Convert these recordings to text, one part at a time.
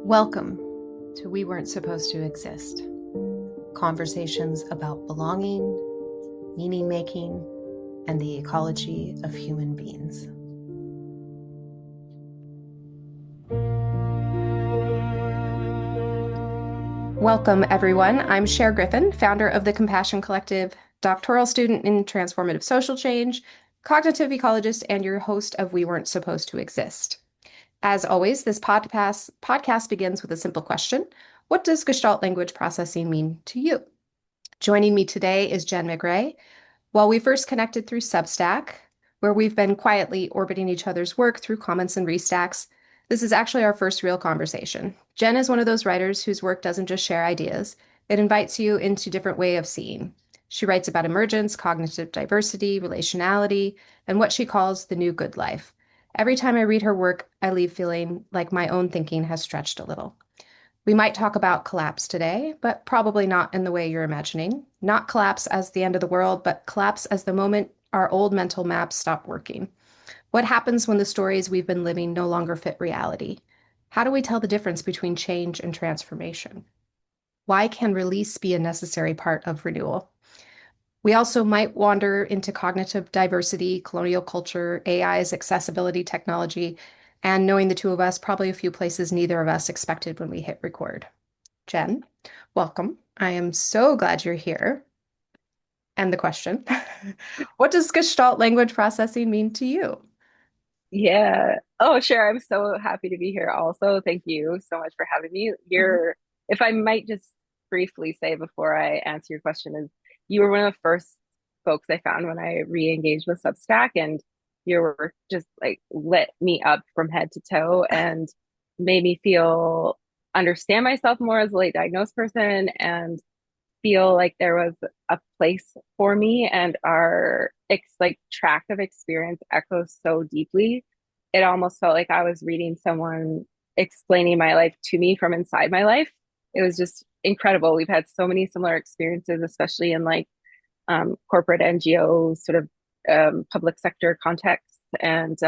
Welcome to We Weren't Supposed to Exist. Conversations about belonging, meaning making, and the ecology of human beings. Welcome, everyone. I'm Sher Griffin, founder of the Compassion Collective, doctoral student in transformative social change, cognitive ecologist, and your host of We Weren't Supposed to Exist. As always, this podcast begins with a simple question. What does Gestalt language processing mean to you? Joining me today is Jen McRae. While we first connected through Substack, where we've been quietly orbiting each other's work through comments and restacks, this is actually our first real conversation. Jen is one of those writers whose work doesn't just share ideas, it invites you into a different way of seeing. She writes about emergence, cognitive diversity, relationality, and what she calls the new good life. Every time I read her work, I leave feeling like my own thinking has stretched a little. We might talk about collapse today, but probably not in the way you're imagining. Not collapse as the end of the world, but collapse as the moment our old mental maps stop working. What happens when the stories we've been living no longer fit reality? How do we tell the difference between change and transformation? Why can release be a necessary part of renewal? We also might wander into cognitive diversity, colonial culture, AI's accessibility technology, and knowing the two of us, probably a few places neither of us expected when we hit record. Jen, welcome. I am so glad you're here. And the question, what does Gestalt language processing mean to you? Yeah. Oh, sure. I'm so happy to be here also. Thank you so much for having me. Mhm. If I might just briefly say before I answer your question, is you were one of the first folks I found when I re-engaged with Substack, and your work just like lit me up from head to toe and made me feel understand myself more as a late diagnosed person and feel like there was a place for me, and our like track of experience echoes so deeply. It almost felt like I was reading someone explaining my life to me from inside my life. It was just incredible. We've had so many similar experiences, especially in like corporate NGO sort of public sector contexts. And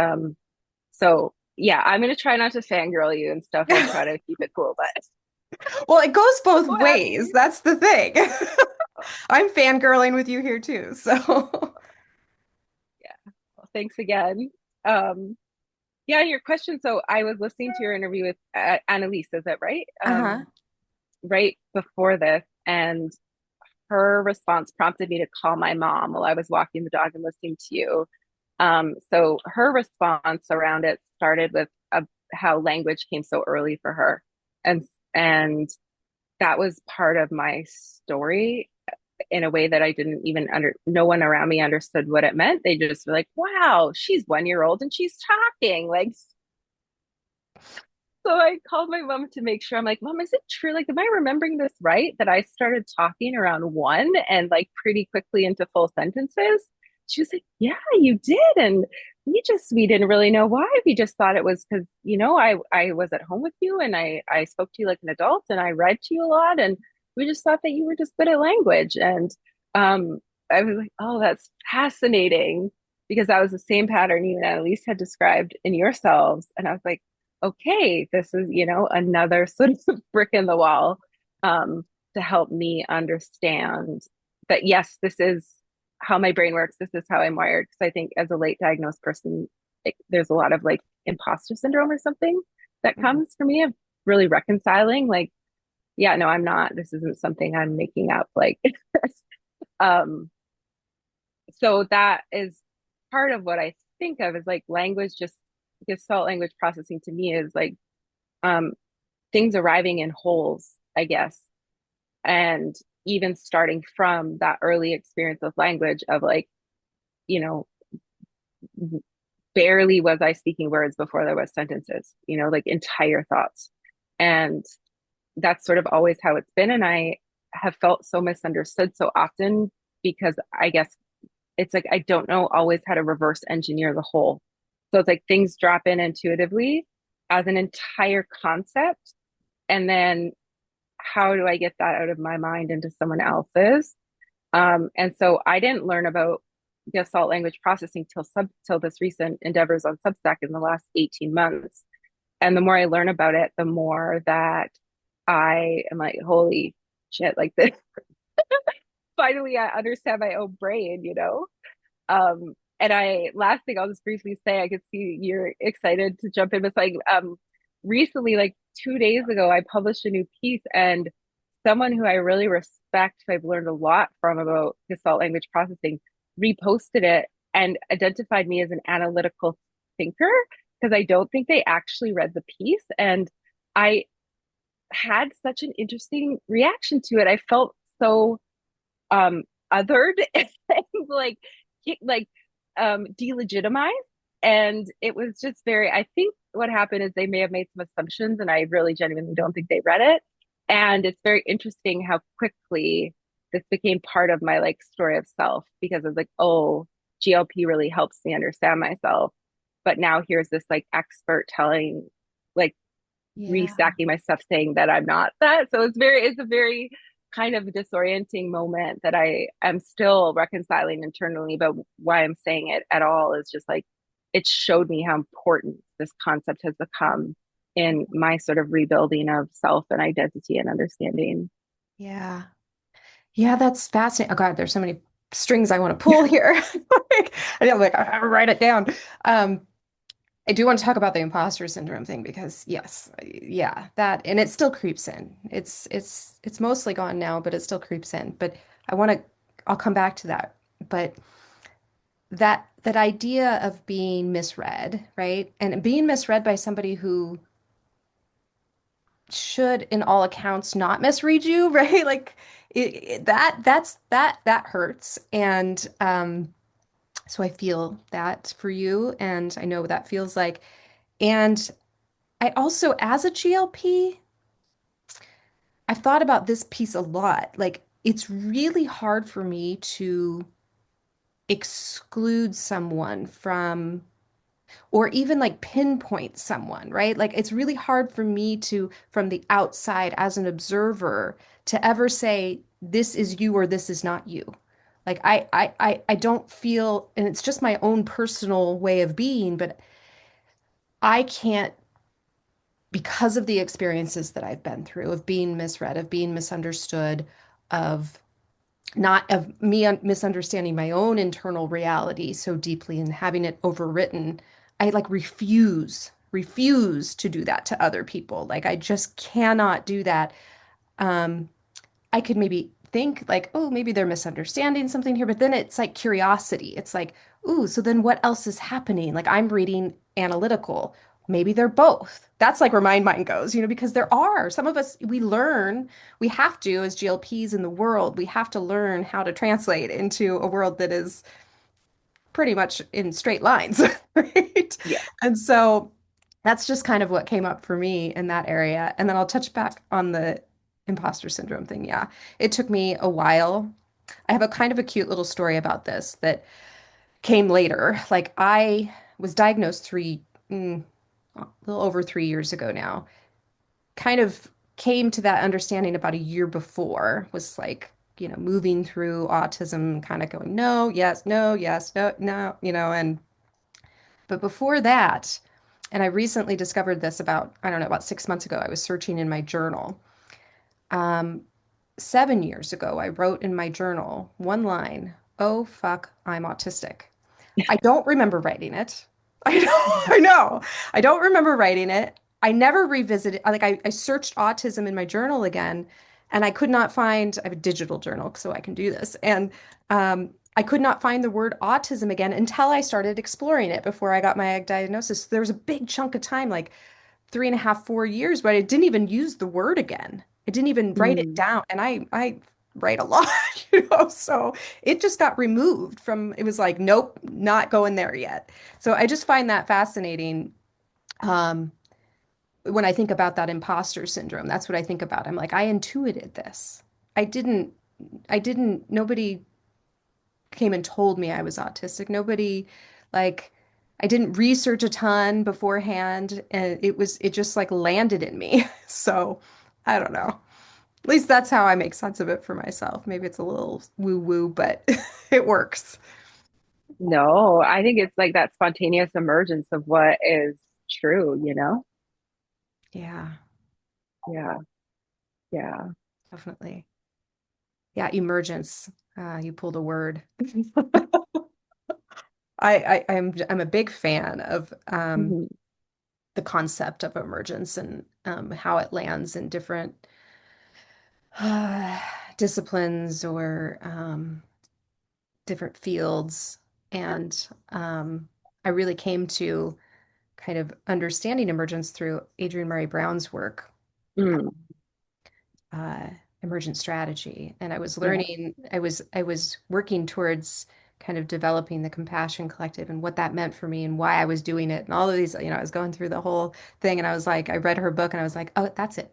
so yeah, I'm gonna try not to fangirl you and stuff and try to keep it cool, but Well, it goes both so ways. happy. That's the thing. I'm fangirling with you here too. So, Yeah. Well, thanks again. Um, yeah, your question. So I was listening to your interview with Annalise, is that right? uh-huh. Right before this, and her response prompted me to call my mom while I was walking the dog and listening to you. So her response around it started with how language came so early for her, and and that was part of my story in a way that I didn't even no one around me understood what it meant. They just were like, wow, she's 1 year old and she's talking. Like, so I called my mom to make sure. I'm like, Mom, is it true? Like, am I remembering this right? That I started talking around one and like pretty quickly into full sentences? She was like, yeah, you did. And we didn't really know why. We just thought it was because, I was at home with you and I spoke to you like an adult and I read to you a lot. And we just thought that you were just good at language. And um, I was like, oh, that's fascinating because that was the same pattern you and Annalise had described in yourselves. And I was like, okay, this is, another sort of brick in the wall to help me understand that, yes, this is how my brain works. This is how I'm wired. Because I think as a late diagnosed person, there's a lot of like imposter syndrome or something that Mhm. comes for me of really reconciling. Like, yeah, no, I'm not. This isn't something I'm making up. Like, um, so that is part of what I think of as like language, just Gestalt language processing to me is like um, things arriving in wholes, I guess. And even starting from that early experience with language of like, you know, barely was I speaking words before there was sentences, like entire thoughts. And that's sort of always how it's been. And I have felt so misunderstood so often because I guess it's like I don't know always how to reverse engineer the whole. So it's like things drop in intuitively as an entire concept. And then how do I get that out of my mind into someone else's? And so I didn't learn about Gestalt language processing till this recent endeavors on Substack in the last 18 months. And the more I learn about it, the more that I am like, holy shit, like this. Finally, I understand my own brain, you know? And last thing I'll just briefly say, I could see you're excited to jump in. It's like, recently, like 2 days ago, I published a new piece, and someone who I really respect, who I've learned a lot from about Gestalt language processing, reposted it and identified me as an analytical thinker because I don't think they actually read the piece. And I had such an interesting reaction to it. I felt so um othered and like like delegitimized, and it was just very, I think what happened is they may have made some assumptions, and I really genuinely don't think they read it. And it's very interesting how quickly this became part of my like story of self, because I was like, oh, GLP really helps me understand myself, but now here's this like expert telling, like, Yeah. restacking my stuff saying that I'm not that. So it's a very kind of disorienting moment that I am still reconciling internally. But why I'm saying it at all is just like it showed me how important this concept has become in my sort of rebuilding of self and identity and understanding. Yeah. Yeah, that's fascinating. Oh God, there's so many strings I want to pull here. Like, I'm like, I write it down. Um, I do want to talk about the imposter syndrome thing because yes, yeah, that and it still creeps in. It's mostly gone now, but it still creeps in. But I want to I'll come back to that. But that idea of being misread, right? And being misread by somebody who should, in all accounts, not misread you, right? Like that hurts. And so I feel that for you, and I know what that feels like. And I also, as a GLP, I've thought about this piece a lot. Like, it's really hard for me to exclude someone from, or even like pinpoint someone, right? Like, it's really hard for me to, from the outside as an observer, to ever say, this is you or this is not you. Like, I don't feel, and it's just my own personal way of being, but I can't because of the experiences that I've been through of being misread, of being misunderstood, of not of me misunderstanding my own internal reality so deeply and having it overwritten, I like refuse to do that to other people. Like I just cannot do that. Um, I could maybe think like, oh, maybe they're misunderstanding something here, but then it's like curiosity. It's like, ooh, so then what else is happening? Like I'm reading analytical. Maybe they're both. That's like where my mind goes, because there are some of us, we learn, we have to, as GLPs in the world, we have to learn how to translate into a world that is pretty much in straight lines, right? Yeah. And so that's just kind of what came up for me in that area. And then I'll touch back on the imposter syndrome thing. Yeah. It took me a while. I have a kind of a cute little story about this that came later. Like I was diagnosed a little over 3 years ago now. Kind of came to that understanding about a year before, was like, moving through autism, kind of going, no, yes, no, yes, no, no, and but before that, and I recently discovered this about, I don't know, about 6 months ago, I was searching in my journal. Um, 7 years ago, I wrote in my journal one line, oh, fuck, I'm autistic. I don't remember writing it. I know, I know. I don't remember writing it. I never revisited, like I searched autism in my journal again, and I could not find, I have a digital journal, so I can do this. And I could not find the word autism again until I started exploring it before I got my diagnosis. So there was a big chunk of time, like 3.5, 4 years, but I didn't even use the word again. I didn't even write it Mm. down. And I write a lot, so it just got removed from, it was like, nope, not going there yet. So I just find that fascinating. Um, when I think about that imposter syndrome, that's what I think about. I'm like, I intuited this. I didn't, nobody came and told me I was autistic. Nobody, like, I didn't research a ton beforehand, and it just like landed in me. So I don't know. At least that's how I make sense of it for myself. Maybe it's a little woo-woo, but it works. No, I think it's like that spontaneous emergence of what is true, you know? Yeah, Yeah, yeah. definitely. Yeah, emergence. You pulled a word. I'm a big fan of Mhm. the concept of emergence and how it lands in different uh, disciplines or different fields. And I really came to kind of understanding emergence through Adrienne Murray Brown's work, Mm, uh, Emergent Strategy. And I was yeah. learning, I was working towards kind of developing the Compassion Collective and what that meant for me and why I was doing it and all of these, I was going through the whole thing and I was like, I read her book and I was like, oh, that's it.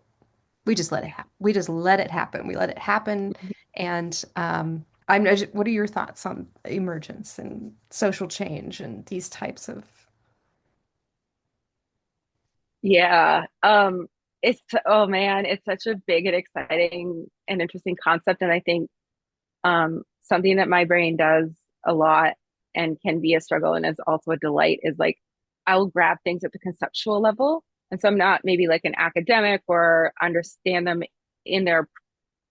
We just let it happen. We just let it happen. We let it happen. And what are your thoughts on emergence and social change and these types of? Yeah. It's oh man, it's such a big and exciting and interesting concept. And I think something that my brain does a lot and can be a struggle and is also a delight is like I'll grab things at the conceptual level. And so I'm not maybe like an academic or understand them in their,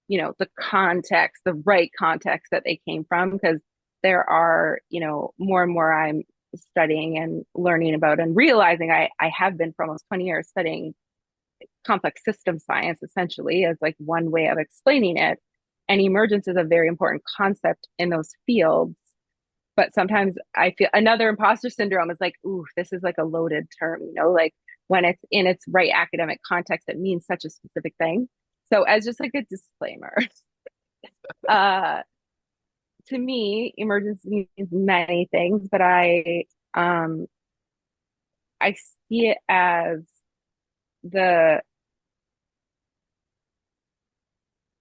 the context, the right context that they came from, because there are, more and more I'm studying and learning about and realizing I have been for almost 20 years studying complex system science essentially as like one way of explaining it. And emergence is a very important concept in those fields. But sometimes I feel another imposter syndrome is like, ooh, this is like a loaded term, like when it's in its right academic context, it means such a specific thing. So as just like a disclaimer, uh, to me, emergence means many things, but um I see it as the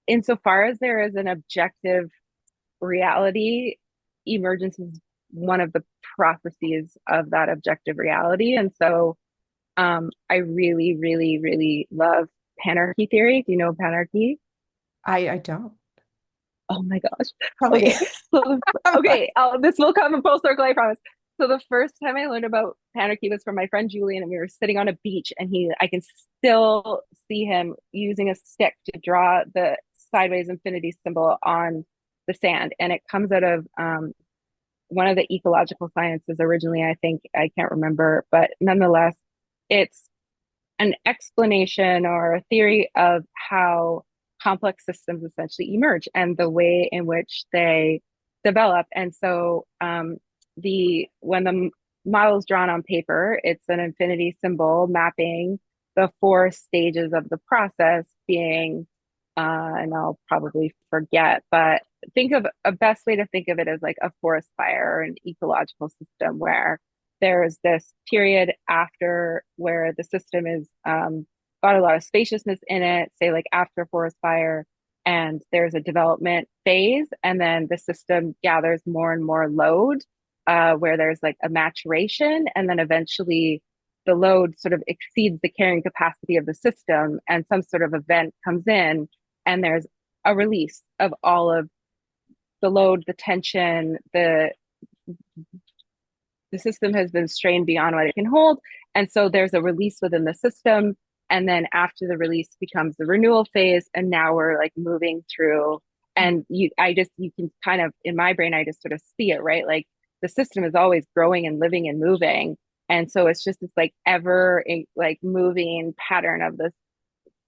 insofar as there is an objective reality, emergence is one of the processes of that objective reality. And so I really, really, really love panarchy theory. Do you know panarchy? I don't. Oh my gosh. Probably. Okay. So, okay. This will come in full circle, I promise. So the first time I learned about panarchy was from my friend Julian, and we were sitting on a beach, and I can still see him using a stick to draw the sideways infinity symbol on the sand, and it comes out of one of the ecological sciences originally. I think I can't remember, but nonetheless, it's an explanation or a theory of how complex systems essentially emerge and the way in which they develop. And so the when the model is drawn on paper, it's an infinity symbol mapping the four stages of the process being and I'll probably forget, but think of a best way to think of it as like a forest fire or an ecological system where there's this period after where the system is got a lot of spaciousness in it, say like after forest fire, and there's a development phase, and then the system gathers more and more load, where there's like a maturation, and then eventually the load sort of exceeds the carrying capacity of the system, and some sort of event comes in, and there's a release of all of the load, the tension, the system has been strained beyond what it can hold. And so there's a release within the system. And then after the release becomes the renewal phase. And now we're like moving through. And you can kind of, in my brain, I just sort of see it, right? Like the system is always growing and living and moving. And so it's just this like ever like moving pattern of this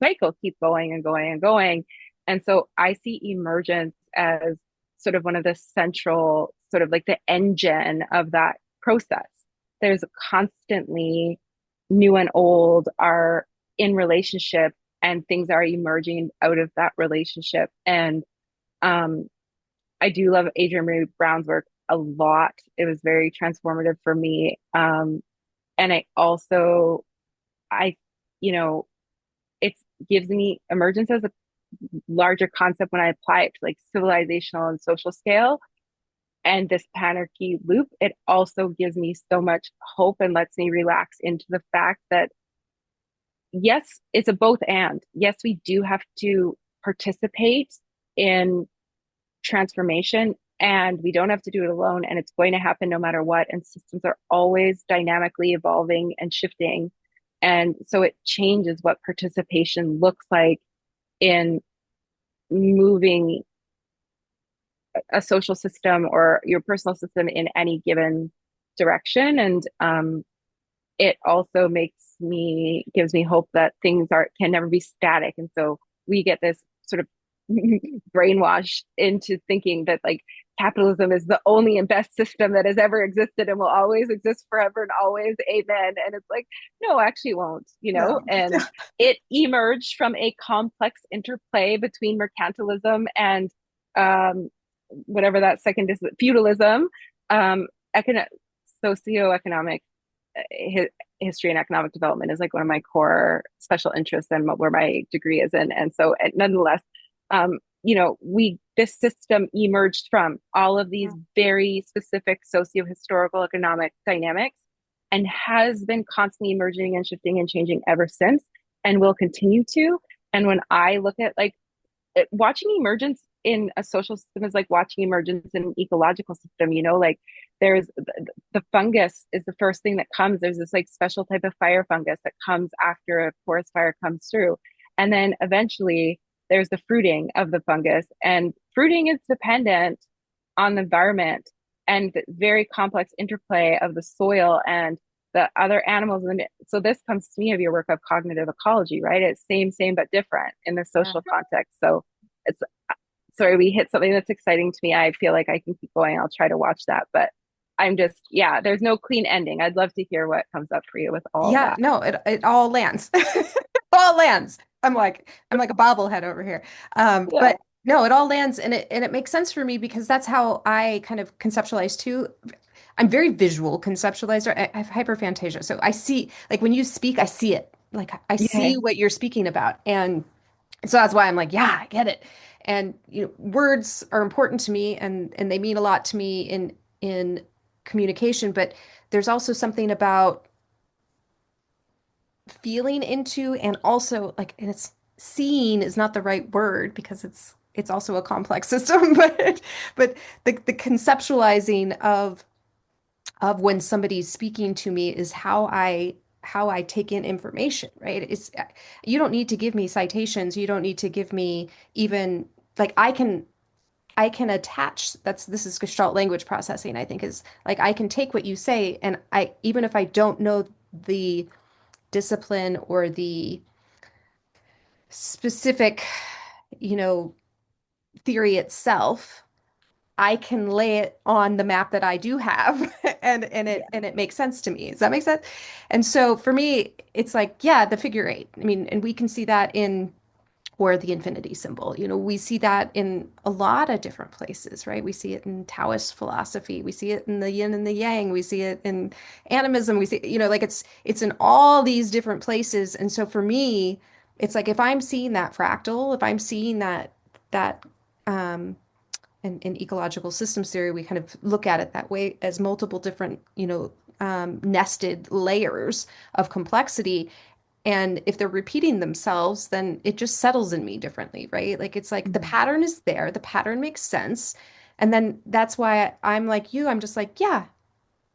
cycle keep going and going and going. And so I see emergence as sort of one of the central, sort of like the engine of that process. There's constantly new and old are in relationship and things are emerging out of that relationship. And um, I do love Adrienne Marie Brown's work a lot. It was very transformative for me. And I also, I, you know, it gives me emergence as a larger concept when I apply it to like civilizational and social scale. And this panarchy loop, it also gives me so much hope and lets me relax into the fact that yes, it's a both and. Yes, we do have to participate in transformation and we don't have to do it alone and it's going to happen no matter what. And systems are always dynamically evolving and shifting. And so it changes what participation looks like in moving a social system or your personal system in any given direction. And it also gives me hope that things are can never be static. And so we get this sort of brainwashed into thinking that like capitalism is the only and best system that has ever existed and will always exist forever and always, amen. And it's like, no, actually it won't, No. and it emerged from a complex interplay between mercantilism and um, whatever that second is, feudalism, econo- socioeconomic history and economic development is like one of my core special interests and where my degree is in. And so, nonetheless, this system emerged from all of these very specific socio-historical economic dynamics and has been constantly emerging and shifting and changing ever since, and will continue to. And when I look at like watching emergence in a social system is like watching emergence in an ecological system, like there's the fungus is the first thing that comes. There's this like special type of fire fungus that comes after a forest fire comes through. And then eventually there's the fruiting of the fungus, and fruiting is dependent on the environment and the very complex interplay of the soil and the other animals. And so this comes to me of your work of cognitive ecology, right? It's same, but different in the Yeah. social context. So it's sorry, we hit something that's exciting to me. I feel like I can keep going. I'll try to watch that, but I'm just, yeah, there's no clean ending. I'd love to hear what comes up for you with all of Yeah, that. no, it all lands. All lands. I'm like a bobblehead over here. Yeah. But no, it all lands and it makes sense for me because that's how I kind of conceptualize too. I'm very visual conceptualizer. I have hyperphantasia. So I see like when you speak, I see it. Like I see Okay. what you're speaking about. And so that's why I'm like, yeah, I get it. And words are important to me and they mean a lot to me in communication, but there's also something about feeling into and also like and it's seeing is not the right word because it's also a complex system but the conceptualizing of when somebody's speaking to me is how I take in information, right? It's you don't need to give me citations, you don't need to give me even like I can attach this is Gestalt language processing, I think is like I can take what you say and I even if I don't know the discipline or the specific, you know, theory itself, I can lay it on the map that I do have and it Yeah. and it makes sense to me. Does that make sense? And so for me, it's like, yeah, the figure eight. I mean, and we can see that in or the infinity symbol. We see that in a lot of different places, right? We see it in Taoist philosophy. We see it in the yin and the yang. We see it in animism. We see, like it's in all these different places. And so for me, it's like if I'm seeing that fractal, if I'm seeing that in ecological systems theory, we kind of look at it that way as multiple different, nested layers of complexity. And if they're repeating themselves, then it just settles in me differently, right? Like it's like the Mhm. pattern is there, the pattern makes sense. And then that's why I'm like you, I'm just like, yeah,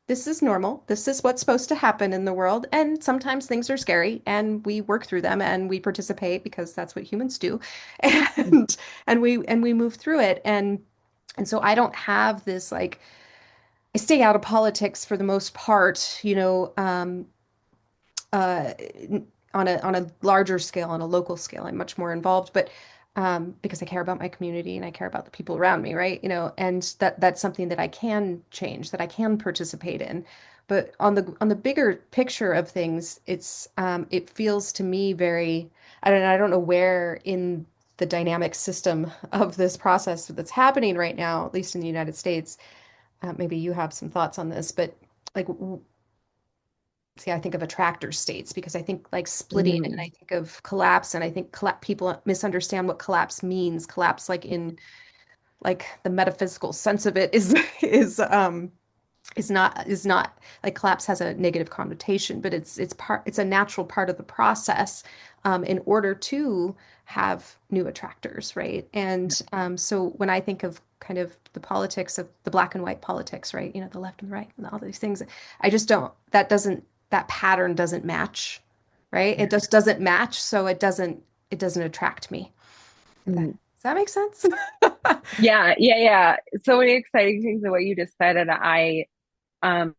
this is normal. This is what's supposed to happen in the world. And sometimes things are scary and we work through them and we participate because that's what humans do. And and we move through it. And so I don't have this like I stay out of politics for the most part, uh, on a larger scale, on a local scale. I'm much more involved, but because I care about my community and I care about the people around me, right? And that's something that I can change, that I can participate in. But on the bigger picture of things, it feels to me very, I don't know where in the dynamic system of this process that's happening right now, at least in the United States. Maybe you have some thoughts on this, but like see, I think of attractor states because I think like splitting and I Mm. think of collapse and I think people misunderstand what collapse means. Collapse like in like the metaphysical sense of it is is not like collapse has a negative connotation, but it's a natural part of the process in order to have new attractors, right? And so when I think of kind of the politics of the black and white politics, right? The left and the right and all these things, I just don't that pattern doesn't match right? It just doesn't match, so it doesn't attract me. Mhm. Does that make sense? Yeah, yeah, yeah. So many exciting things in what you just said. And um,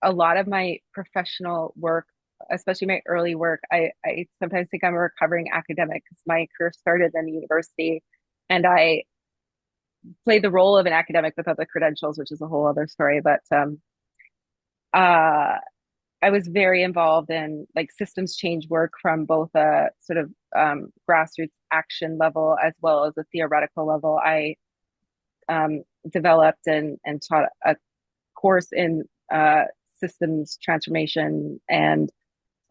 a lot of my professional work, especially my early work, I sometimes think I'm a recovering academic because my career started in university and I played the role of an academic without the credentials, which is a whole other story. But uh, I was very involved in like systems change work from both a sort of grassroots action level as well as a theoretical level. I developed and taught a course in systems transformation, and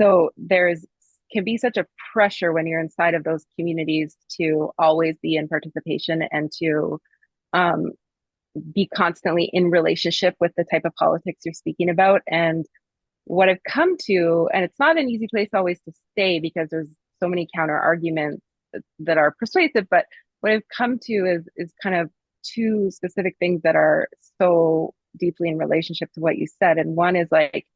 so there's can be such a pressure when you're inside of those communities to always be in participation and to um, be constantly in relationship with the type of politics you're speaking about. And what I've come to, and it's not an easy place always to stay because there's so many counter arguments that are persuasive, but what I've come to is kind of two specific things that are so deeply in relationship to what you said. And one is like,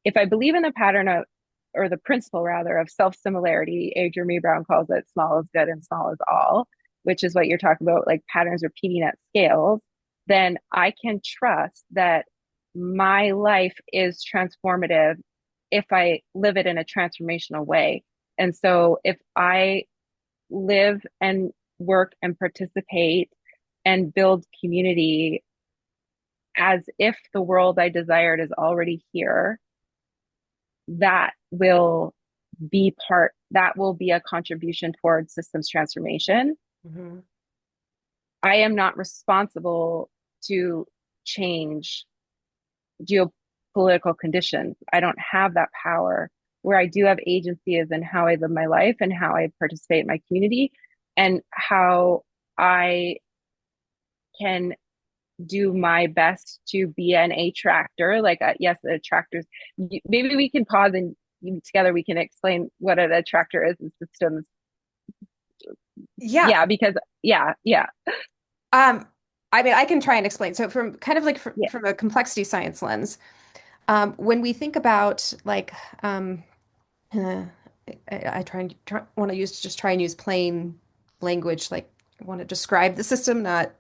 if I believe in the pattern of, or the principle rather, of self similarity, Adrian Me Brown calls it small is good and small is all, which is what you're talking about, like patterns repeating at scales, then I can trust that my life is transformative if I live it in a transformational way. And so if I live and work and participate and build community as if the world I desired is already here, that will that will be a contribution towards systems transformation. Mhm. I am not responsible to change geopolitical conditions. I don't have that power. Where I do have agency is in how I live my life and how I participate in my community and how I can do my best to be an attractor. Like, yes, attractors. Maybe we can pause and together we can explain what an attractor is in systems. Yeah. Yeah, because yeah, yeah, Um, I mean, I can try and explain. So from kind of like yeah. from a complexity science lens, when we think about like uh, I want to use just try and use plain language, like I want to describe the system, not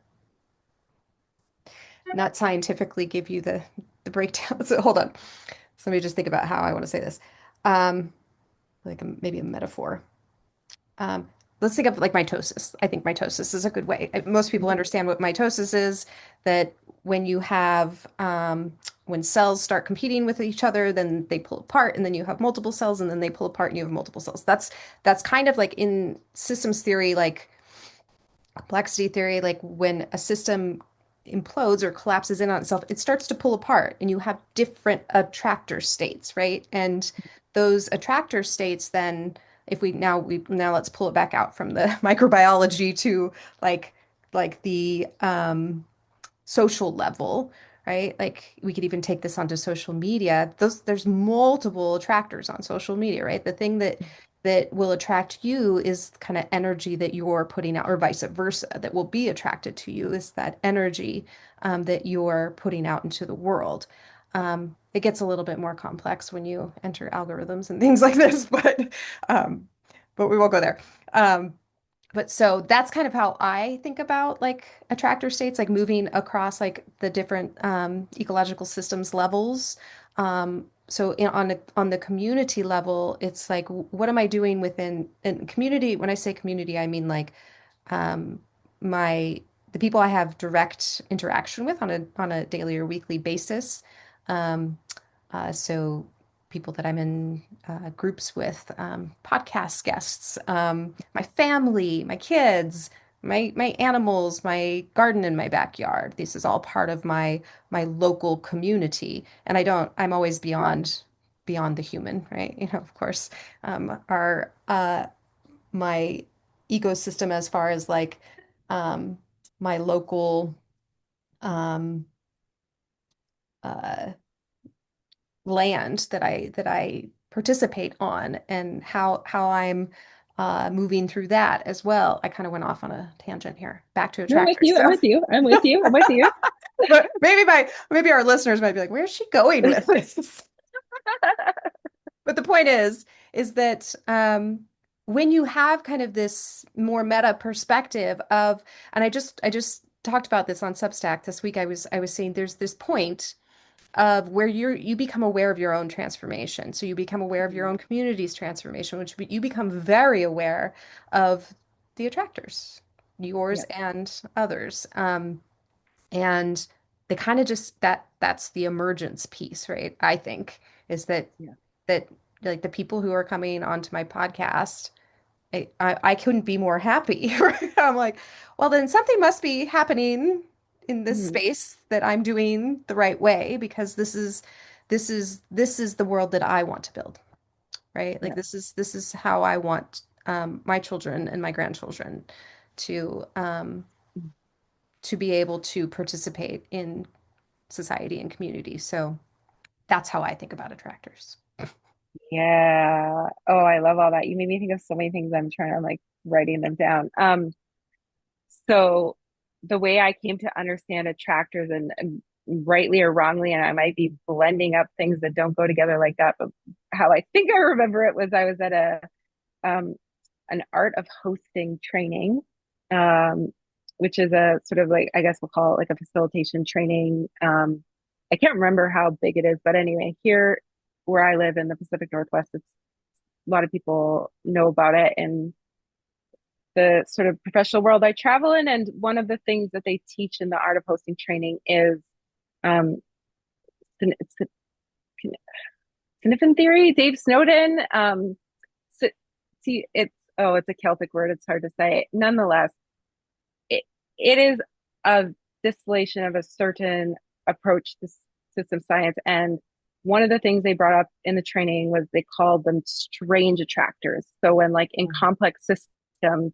scientifically give you the breakdown. So hold on. So let me just think about how I want to say this. Um, like maybe a metaphor. Um, let's think of like mitosis. I think mitosis is a good way. Most people Mhm. understand what mitosis is, that when you have when cells start competing with each other, then they pull apart, and then you have multiple cells, and then they pull apart, and you have multiple cells. That's kind of like in systems theory, like complexity theory, like when a system implodes or collapses in on itself, it starts to pull apart and you have different attractor states, right? And those attractor states then, if we now let's pull it back out from the microbiology to like the social level, right? Like we could even take this onto social media. There's multiple attractors on social media, right? The thing that will attract you is kind of energy that you're putting out, or vice versa, that will be attracted to you is that energy that you're putting out into the world. It gets a little bit more complex when you enter algorithms and things like this, um, but we won't go there. But so that's kind of how I think about like attractor states, like moving across like the different ecological systems levels. On the community level, it's like what am I doing within in community? When I say community, I mean like um, my the people I have direct interaction with on a daily or weekly basis. Um, so people that I'm in groups with, podcast guests, my family, my kids, my animals, my garden in my backyard. This is all part of my local community, and I'm always beyond the human, right? Of course, our my ecosystem as far as like um, my local um, uh, land that I participate on and how I'm moving through that as well. I kind of went off on a tangent here. Back to No, I'm with attractor you. I'm with stuff. you. I'm with you. I'm with you. But maybe our listeners might be like, where's she going with this? But the point is is that when you have kind of this more meta perspective of, and I just talked about this on Substack this week. I was saying there's this point of where you become aware of your own transformation. So you become aware of your Mhm. own community's transformation, which you become very aware of the attractors, yours Yeah, and others. And they kind of just that's the emergence piece, right? I think is yeah. that like the people who are coming onto my podcast, I couldn't be more happy. Right? I'm like, well, then something must be happening in this Mhm. space that I'm doing the right way because this is the world that I want to build, right? Like Yeah. this is how I want my children and my grandchildren to to be able to participate in society and community. So that's how I think about attractors. Yeah. Oh, I love all that. You made me think of so many things. I'm like writing them down. So the way I came to understand attractors and rightly or wrongly, and I might be blending up things that don't go together like that, but how I think I remember it was I was at a um an art of hosting training, um, which is a sort of like I guess we'll call it like a facilitation training. I can't remember how big it is, but anyway, here where I live in the Pacific Northwest, it's a lot of people know about it in the sort of professional world I travel in. And one of the things that they teach in the art of hosting training is um, it's sniffin theory. Dave Snowden. So, see, it's a Celtic word. It's hard to say. Nonetheless, it it is a distillation of a certain approach to system science. And one of the things they brought up in the training was they called them strange attractors. So when like in complex systems,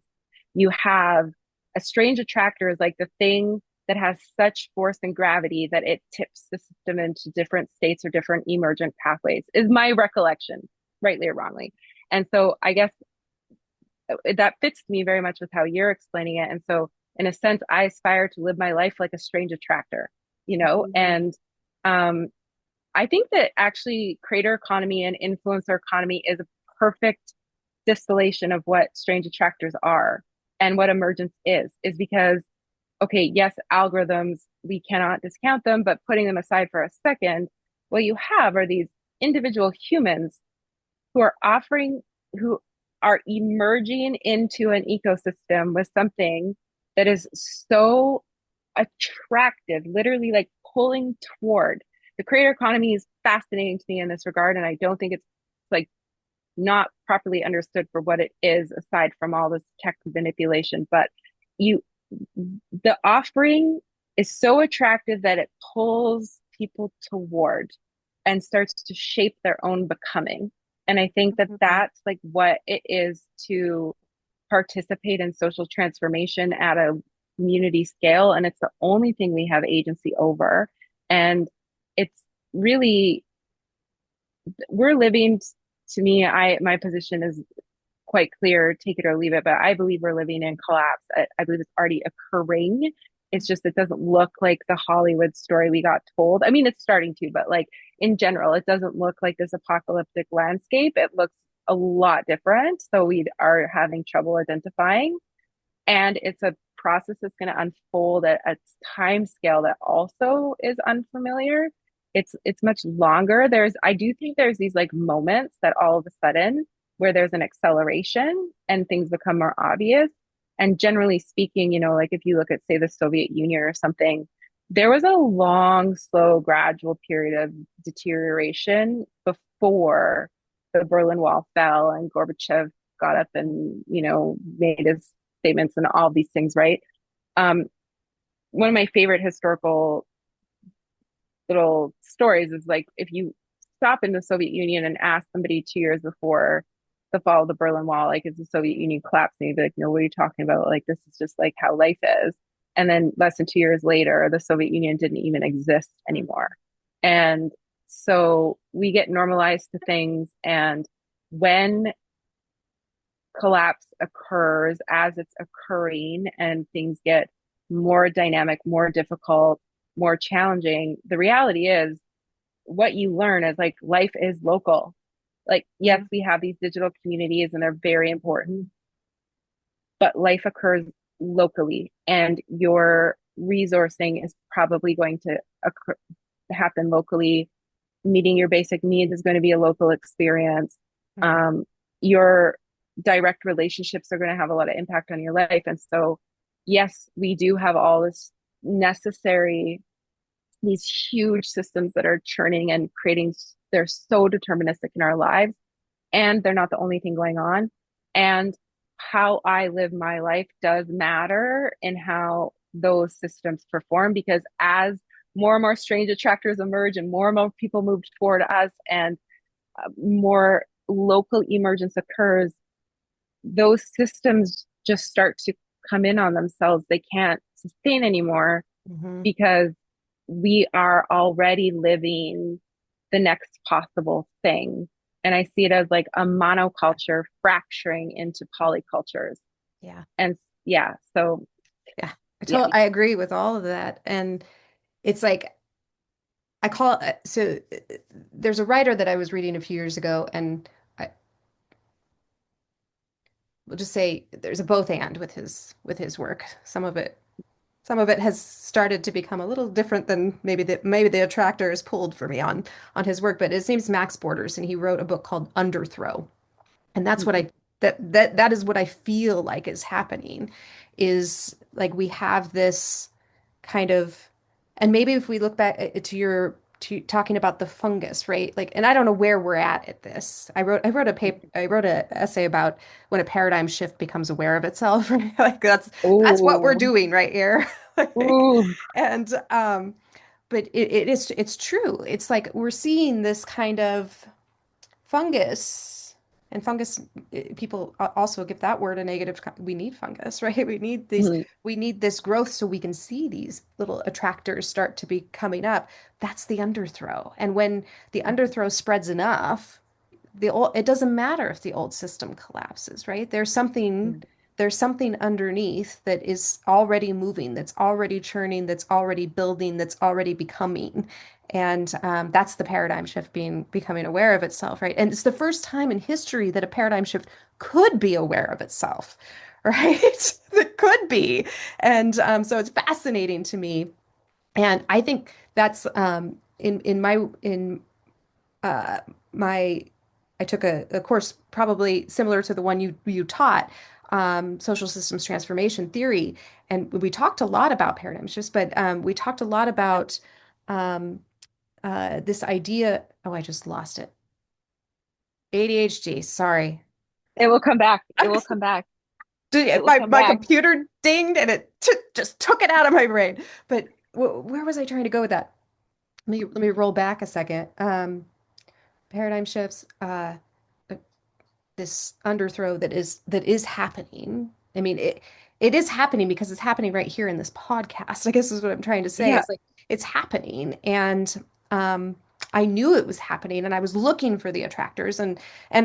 you have a strange attractor is like the thing that has such force and gravity that it tips the system into different states or different emergent pathways, is my recollection, rightly or wrongly. And so I guess that fits me very much with how you're explaining it. And so, in a sense, I aspire to live my life like a strange attractor, you know? Mhm. And um, I think that actually creator economy and influencer economy is a perfect distillation of what strange attractors are and what emergence is because, okay, yes, algorithms, we cannot discount them, but putting them aside for a second, what you have are these individual humans who are offering, who are emerging into an ecosystem with something that is so attractive, literally like pulling toward. The creator economy is fascinating to me in this regard, and I don't think it's like not properly understood for what it is aside from all this tech manipulation. But you, the offering is so attractive that it pulls people toward and starts to shape their own becoming. And I think that Mhm. that's like what it is to participate in social transformation at a community scale. And it's the only thing we have agency over. And it's really, we're living, to me, my position is quite clear, take it or leave it, but I believe we're living in collapse. I believe it's already occurring. It's just, it doesn't look like the Hollywood story we got told. I mean, it's starting to, but like in general, it doesn't look like this apocalyptic landscape. It looks a lot different. So we are having trouble identifying. And it's a process that's going to unfold at a time scale that also is unfamiliar. It's much longer. I do think there's these like moments that all of a sudden where there's an acceleration and things become more obvious. And generally speaking, like if you look at say the Soviet Union or something, there was a long, slow, gradual period of deterioration before the Berlin Wall fell and Gorbachev got up and made his statements and all these things, right? Um, One of my favorite historical little stories is like if you stop in the Soviet Union and ask somebody 2 years before the fall of the Berlin Wall, like, is the Soviet Union collapsing? You'd be like, no, what are you talking about? Like, this is just like how life is. And then less than 2 years later, the Soviet Union didn't even exist anymore. And so we get normalized to things. And when collapse occurs as it's occurring and things get more dynamic, more difficult, more challenging, the reality is what you learn is like life is local. Like, yes, we have these digital communities and they're very important, but life occurs locally and your resourcing is probably going to occur, happen locally. Meeting your basic needs is going to be a local experience. Mhm. Your direct relationships are going to have a lot of impact on your life. And so, yes, we do have all this necessary, these huge systems that are churning and creating, they're so deterministic in our lives, and they're not the only thing going on. And how I live my life does matter in how those systems perform, because as more and more strange attractors emerge and more people move toward us and more local emergence occurs, those systems just start to come in on themselves. They can't sustain anymore Mhm. because we are already living the next possible thing. And I see it as like a monoculture fracturing into polycultures. Yeah. And yeah, so Yeah. yeah. I agree with all of that. And it's like I call so there's a writer that I was reading a few years ago, and I will just say there's a both and with his work. Some of it has started to become a little different than maybe the attractor is pulled for me on his work, but his name's Max Borders, and he wrote a book called Underthrow. And that's what Mm-hmm. that is what I feel like is happening is like we have this kind of, and maybe if we look back to your to talking about the fungus, right? Like, and I don't know where we're at this. I wrote a essay about when a paradigm shift becomes aware of itself. Right? Like that's what we're Oh, doing right here. Like, ooh. and but it's true. It's like we're seeing this kind of fungus and fungus people also give that word a negative we need fungus, right? Mhm. We need this growth so we can see these little attractors start to be coming up. That's the underthrow, and when the underthrow spreads enough, the old it doesn't matter if the old system collapses, right? There's something underneath that is already moving, that's already churning, that's already building, that's already becoming. And that's the paradigm shift being becoming aware of itself, right? And it's the first time in history that a paradigm shift could be aware of itself, right? It could be. And so it's fascinating to me. And I think that's in uh, my I took a course probably similar to the one you taught, social systems transformation theory, and we talked a lot about paradigm shifts, but we talked a lot about um, this idea. Oh, I just lost it. ADHD. Sorry. It will come back. It will come back. It will come My back. computer dinged and it just took it out of my brain. But where was I trying to go with that? Let me roll back a second. Paradigm shifts. This underthrow that is happening. I mean, it is happening because it's happening right here in this podcast. I guess is what I'm trying to say. Yeah. It's like it's happening, and I knew it was happening, and I was looking for the attractors, and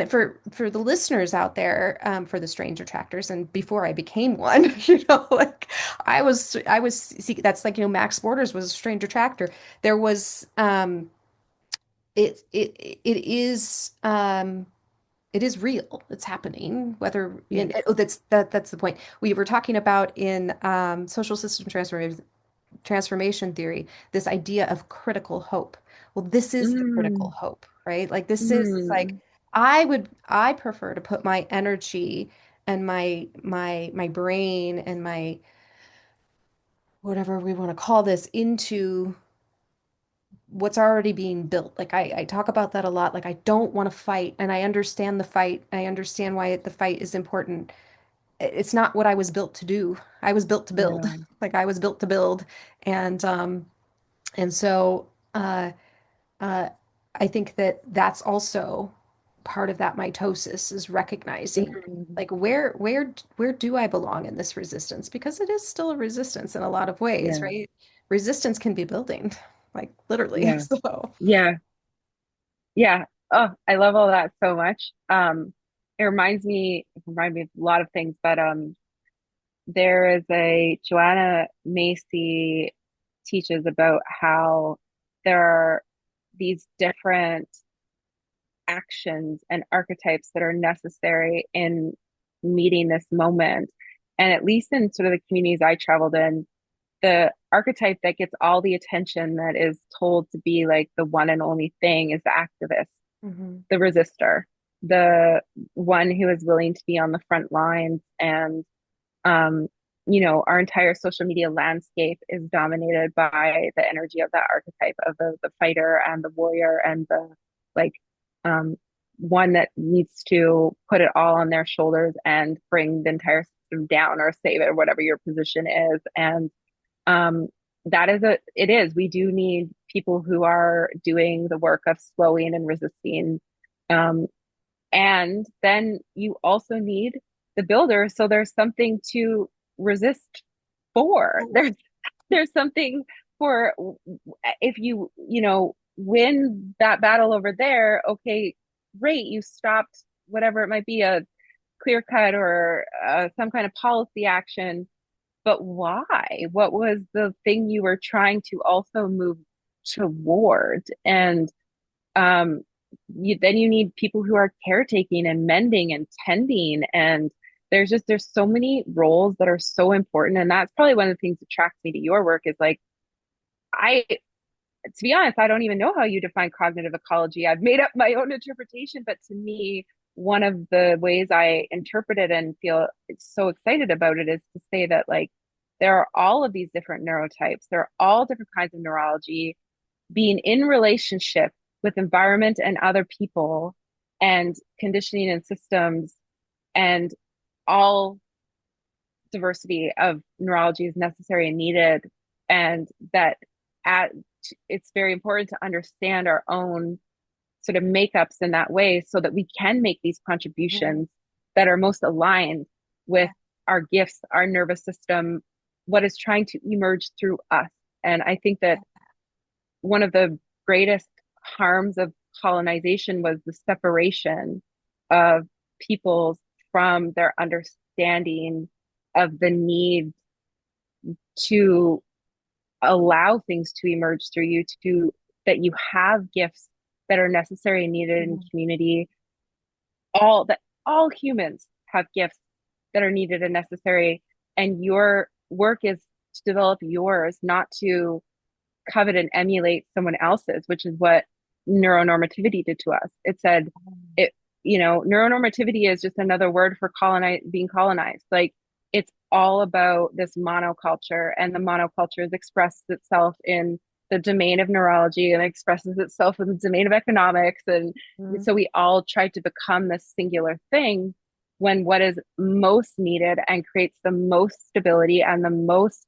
for the listeners out there, for the strange attractors, and before I became one, like I was see, that's like Max Borders was a strange attractor. There was it is it is real. It's happening. Whether Yeah. in oh, that's the point. We were talking about in social system transformation theory, this idea of critical hope. Well, this is the critical Mm, hope, right? Like this is it's like mm, I prefer to put my energy and my brain and my whatever we want to call this into what's already being built. Like I talk about that a lot. Like I don't want to fight, and I understand the fight. I understand why the fight is important. It's not what I was built to do. I was built to build. yeah. Like I was built to build, and so uh, I think that that's also part of that mitosis is recognizing Mm, like where do I belong in this resistance? Because it is still a resistance in a lot of ways, yeah. right? Resistance can be building, like literally. Yeah. So. Yeah. Yeah. Oh, I love all that so much. It reminds me of a lot of things, but there is a Joanna Macy teaches about how there are these different actions and archetypes that are necessary in meeting this moment. And at least in sort of the communities I traveled in, the archetype that gets all the attention, that is told to be like the one and only thing, is the activist, Hmm. the resistor, the one who is willing to be on the front lines. And um, our entire social media landscape is dominated by the energy of that archetype of the fighter and the warrior and the like um, one that needs to put it all on their shoulders and bring the entire system down or save it, or whatever your position is. And um, it is, we do need people who are doing the work of slowing and resisting. Um, and then you also need the builder. So there's something to resist for. There's something for, if win that battle over there, okay, great, you stopped whatever it might be, a clear cut or some kind of policy action. But why? What was the thing you were trying to also move toward? And um, then you need people who are caretaking and mending and tending. And there's so many roles that are so important. And that's probably one of the things that attracts me to your work, is like, to be honest, I don't even know how you define cognitive ecology. I've made up my own interpretation, but to me, one of the ways I interpret it and feel so excited about it is to say that, like, there are all of these different neurotypes, there are all different kinds of neurology being in relationship with environment and other people and conditioning and systems, and all diversity of neurology is necessary and needed. And that at it's very important to understand our own sort of makeups in that way, so that we can make these Hmm. contributions that are most aligned with Yeah. our gifts, our nervous system, what is trying to emerge through us. And I think that one of the greatest harms of colonization was the separation of peoples from their understanding of the need to allow things to emerge through you, to that you have gifts that are necessary and needed in Mhm. community, all humans have gifts that are needed and necessary, and your work is to develop yours, not to covet and emulate someone else's, which is what neuronormativity did to us. It said it, neuronormativity is just another word for being colonized. Like, it's all about this monoculture, and the monoculture has expressed itself in the domain of neurology and expresses itself in the domain of economics. And Mhm. so we all tried to become this singular thing, when what is most needed and creates the most stability and the most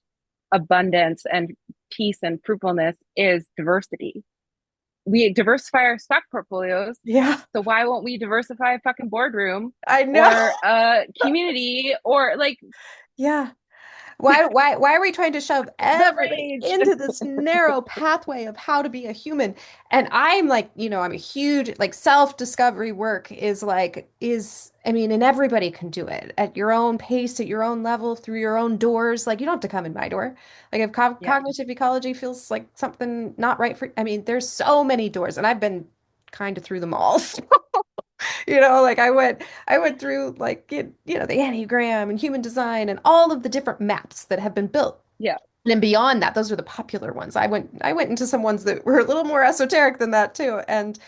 abundance and peace and fruitfulness is diversity. We diversify our stock portfolios. Yeah, So why won't we diversify a fucking boardroom I know. or a community, or like Yeah. Why are we trying to shove the everybody rage? into this narrow pathway of how to be a human? And I'm like, I'm a huge like self-discovery work I mean, and everybody can do it at your own pace, at your own level, through your own doors. Like you don't have to come in my door. Like if Yeah, cognitive ecology feels like something not right for, I mean, there's so many doors and I've been kind of through them all. Like I went through like the Enneagram and human design and all of the different maps that have been built. yeah, And then beyond that, those are the popular ones. I went into some ones that were a little more esoteric than that too. And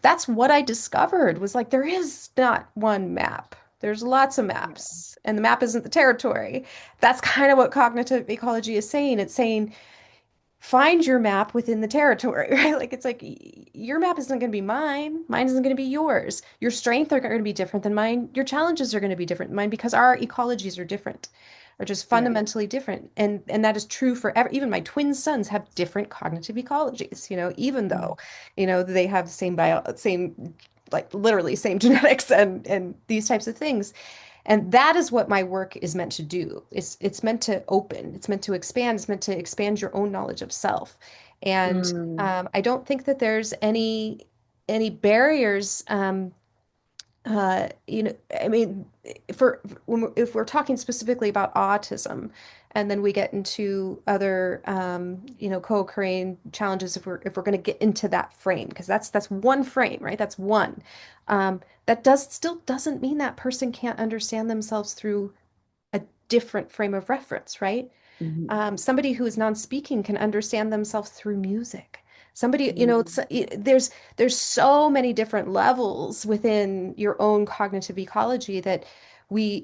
that's what I discovered was like there is not one map. There's lots of yeah, maps, and the map isn't the territory. That's kind of what cognitive ecology is saying. It's saying find your map within the territory, right? Like it's like your map isn't going to be mine. Mine isn't going to be yours. Your strengths are going to be different than mine. Your challenges are going to be different than mine because our ecologies are different, are just yeah. fundamentally different. And that is true for even my twin sons have different cognitive ecologies, even Mm. though, they have the same like literally same genetics and these types of things. And that is what my work is meant to do. It's meant to open, it's meant to expand, it's meant to expand your own knowledge of self. And Mm. I don't think that there's any barriers I mean, for if we're talking specifically about autism, and then we get into other, co-occurring challenges, if we're going to get into that frame, because that's one frame, right? That's one. That does still doesn't mean that person can't understand themselves through a different frame of reference, right? Mhm. Somebody who is non-speaking can understand themselves through music. Somebody, Mm. there's so many different levels within your own cognitive ecology that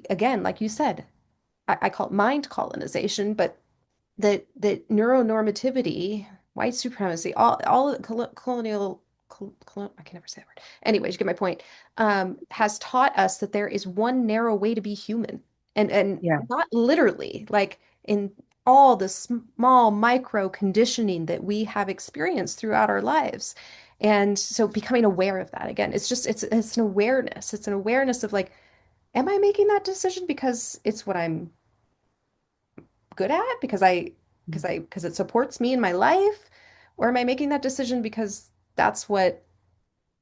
again, like you said, I call it mind colonization, but that neuronormativity, white supremacy, all colonial, I can never say that word. Anyways, you get my point. Has taught us that there is one narrow way to be human, and Yeah. not literally, like in all the small micro conditioning that we have experienced throughout our lives. And so becoming aware of that again, it's an awareness. It's an awareness of like, am I making that decision because it's what I'm good at because it supports me in my life, or am I making that decision because that's what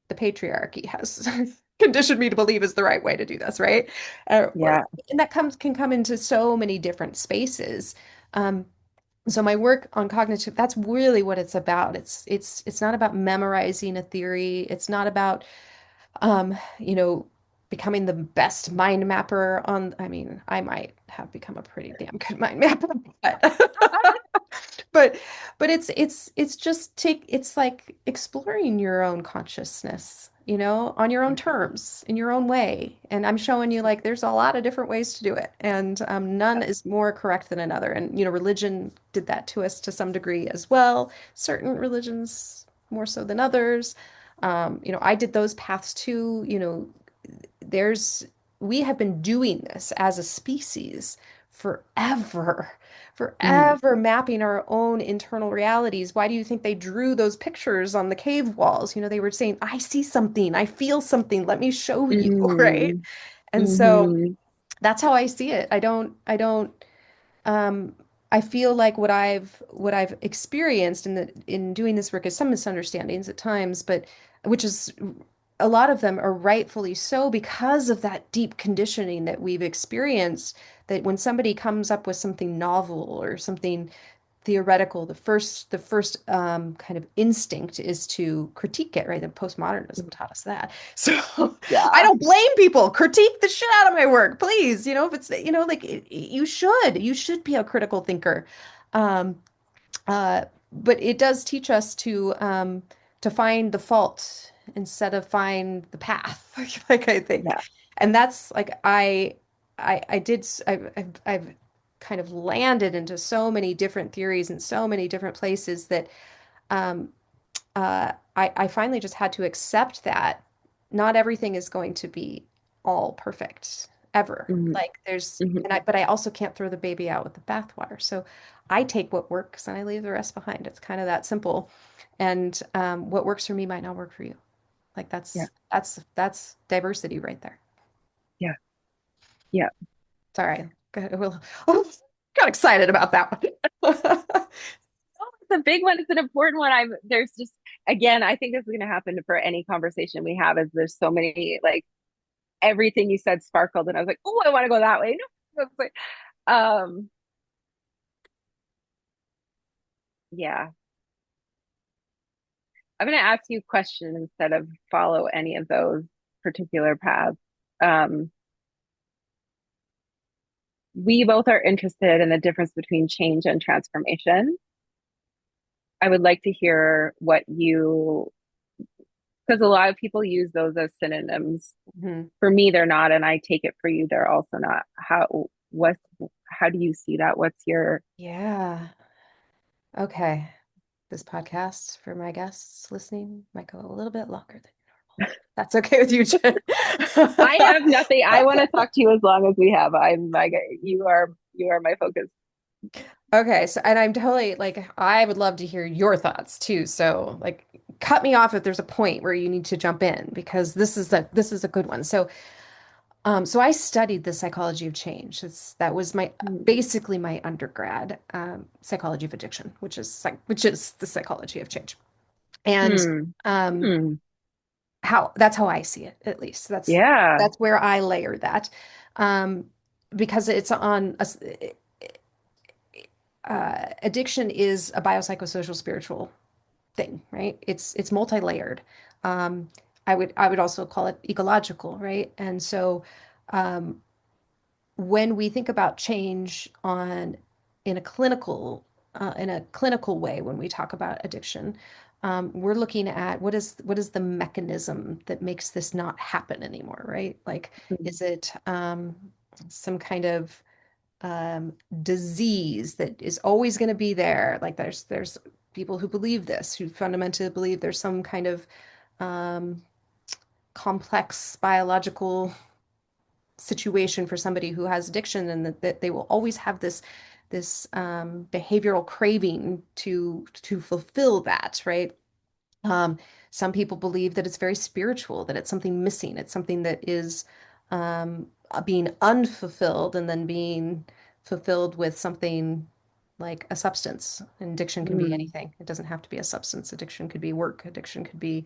the patriarchy has conditioned me to believe is the right way to do this, right? Or Yeah. and that comes can come into so many different spaces. Um, so my work on cognitive, that's really what it's about. It's not about memorizing a theory. It's not about um, you know, becoming the best mind mapper on, I mean, I might have become a pretty damn good mind mapper, but but it's just it's like exploring your own consciousness, on your own terms, in your own way. And I'm showing you like there's a lot of different ways to do it, and none is more correct than another. And religion did that to us to some degree as well. Certain religions more so than others. I did those paths too. There's we have been doing this as a species forever, Mm. forever mapping our own internal realities. Why do you think they drew those pictures on the cave walls? They were saying, I see something, I feel something, let me show you, right? Mm. And so Hmm. that's how I see it. I don't um, I feel like what I've experienced in doing this work is some misunderstandings at times, but which is a lot of them are rightfully so because of that deep conditioning that we've experienced, that when somebody comes up with something novel or something theoretical, the first kind of instinct is to critique it, right? And postmodernism taught us that. So I Yeah. don't blame people. Critique the shit out of my work, please. If it's, like you should be a critical thinker. Um, but it does teach us to find the fault instead of find the path, like I think. Yeah. And that's like I did I've kind of landed into so many different theories and so many different places that um I finally just had to accept that not everything is going to be all perfect ever. Hmm. Like there's Hmm. but I also can't throw the baby out with the bathwater. So I take what works and I leave the rest behind. It's kind of that simple. And what works for me might not work for you. Like Yeah. that's diversity right there. Yeah. Yeah. Sorry. Well, got excited about that one. It's a big one. It's an important one. There's just, again, I think this is going to happen for any conversation we have, is there's so many, like, everything you said sparkled and I was like, oh, I want to go that way. No, um, yeah. I'm going to ask you a question instead of follow any of those particular paths. Um, we both are interested in the difference between change and transformation. I would like to hear what you, because a lot of people use those as synonyms. Mhm. For me, they're not, and I take it for you, they're also not. What, how do you see that? What's your, Yeah. Okay. This podcast for my guests listening might go a little bit longer than normal. That's okay with you, Jen. I have nothing. I want to talk to you as long as we have. I'm like, you are my focus. Okay, so and I'm totally like I would love to hear your thoughts too. So like cut me off if there's a point where you need to jump in because this is a good one. So I studied the psychology of change. That was my Mm. basically my undergrad psychology of addiction, which is the psychology of change. And Hmm. um Hmm. how that's how I see it, at least. Yeah. That's where I layer that. Um, because it's on a, addiction is a biopsychosocial spiritual thing, right? It's multi-layered. Um, I would also call it ecological, right? And so um, when we think about change on in a clinical way, when we talk about addiction, we're looking at what is the mechanism that makes this not happen anymore, right? Like, Mm, is it some kind of disease that is always going to be there? Like, there's people who believe this, who fundamentally believe there's some kind of um, complex biological situation for somebody who has addiction, and that they will always have this behavioral craving to fulfill that, right? Um, some people believe that it's very spiritual, that it's something missing, it's something that is being unfulfilled and then being fulfilled with something like a substance. And addiction can be mm, anything. It doesn't have to be a substance. Addiction could be work. Addiction could be,